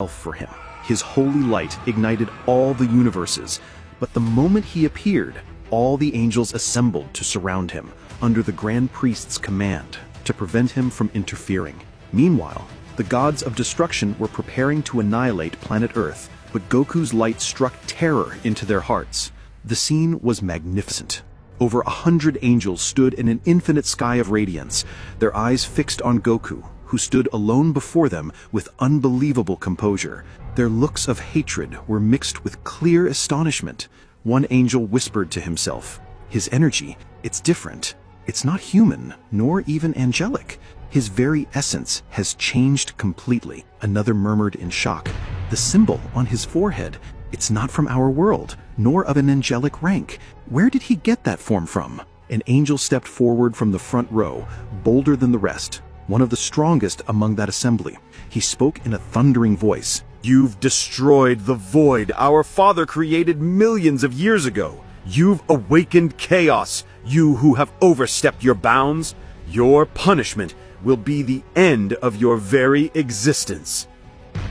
for him. His holy light ignited all the universes, but the moment he appeared, all the angels assembled to surround him, under the Grand Priest's command, to prevent him from interfering. Meanwhile, the gods of destruction were preparing to annihilate planet Earth, but Goku's light struck terror into their hearts. The scene was magnificent. Over 100 angels stood in an infinite sky of radiance, their eyes fixed on Goku, who stood alone before them with unbelievable composure. Their looks of hatred were mixed with clear astonishment. One angel whispered to himself, "His energy, it's different. It's not human, nor even angelic. His very essence has changed completely." Another murmured in shock, "The symbol on his forehead, it's not from our world, nor of an angelic rank. Where did he get that form from?" An angel stepped forward from the front row, bolder than the rest, one of the strongest among that assembly. He spoke in a thundering voice. "You've destroyed the void our father created millions of years ago. You've awakened chaos, you who have overstepped your bounds. Your punishment will be the end of your very existence."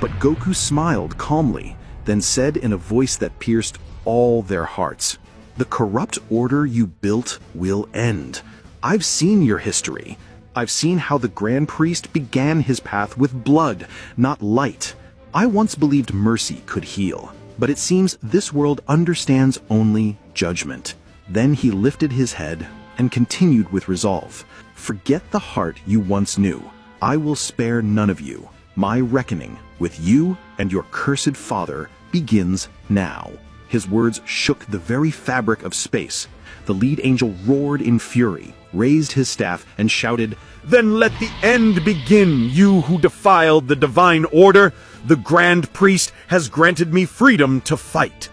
But Goku smiled calmly, then said in a voice that pierced all their hearts, "The corrupt order you built will end. I've seen your history. I've seen how the Grand Priest began his path with blood, not light. I once believed mercy could heal, but it seems this world understands only judgment." Then he lifted his head and continued with resolve. "Forget the heart you once knew. I will spare none of you. My reckoning with you and your cursed father begins now." His words shook the very fabric of space. The lead angel roared in fury, raised his staff, and shouted, "Then let the end begin, you who defiled the divine order. The Grand Priest has granted me freedom to fight."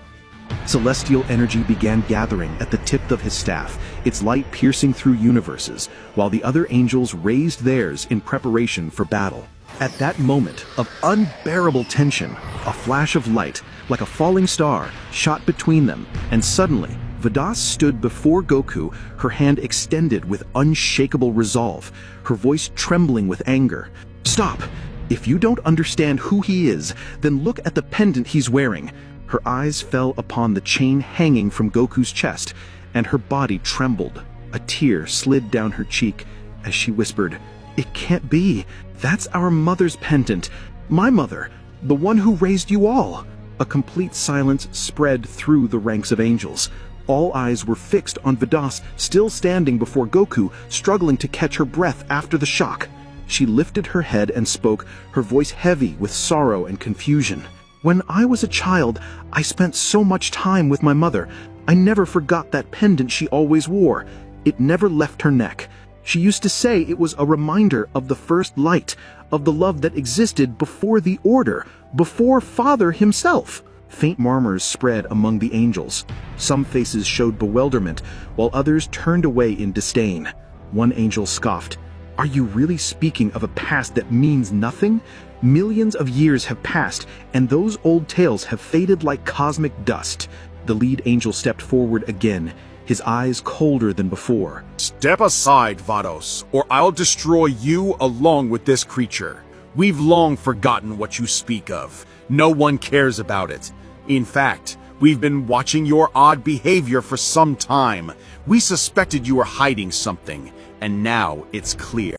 Celestial energy began gathering at the tip of his staff, its light piercing through universes, while the other angels raised theirs in preparation for battle. At that moment of unbearable tension, a flash of light, like a falling star, shot between them, and suddenly, Vegeta stood before Goku, her hand extended with unshakable resolve, her voice trembling with anger. "Stop! If you don't understand who he is, then look at the pendant he's wearing." Her eyes fell upon the chain hanging from Goku's chest, and her body trembled. A tear slid down her cheek as she whispered, "It can't be. That's our mother's pendant. My mother, the one who raised you all." A complete silence spread through the ranks of angels. All eyes were fixed on Vegeta, still standing before Goku, struggling to catch her breath after the shock. She lifted her head and spoke, her voice heavy with sorrow and confusion. "When I was a child, I spent so much time with my mother. I never forgot that pendant she always wore. It never left her neck. She used to say it was a reminder of the first light, of the love that existed before the order, before Father himself." Faint murmurs spread among the angels. Some faces showed bewilderment, while others turned away in disdain. One angel scoffed, "Are you really speaking of a past that means nothing? Millions of years have passed, and those old tales have faded like cosmic dust." The lead angel stepped forward again, his eyes colder than before. "Step aside, Vados, or I'll destroy you along with this creature. We've long forgotten what you speak of. No one cares about it. In fact, we've been watching your odd behavior for some time. We suspected you were hiding something, and now it's clear."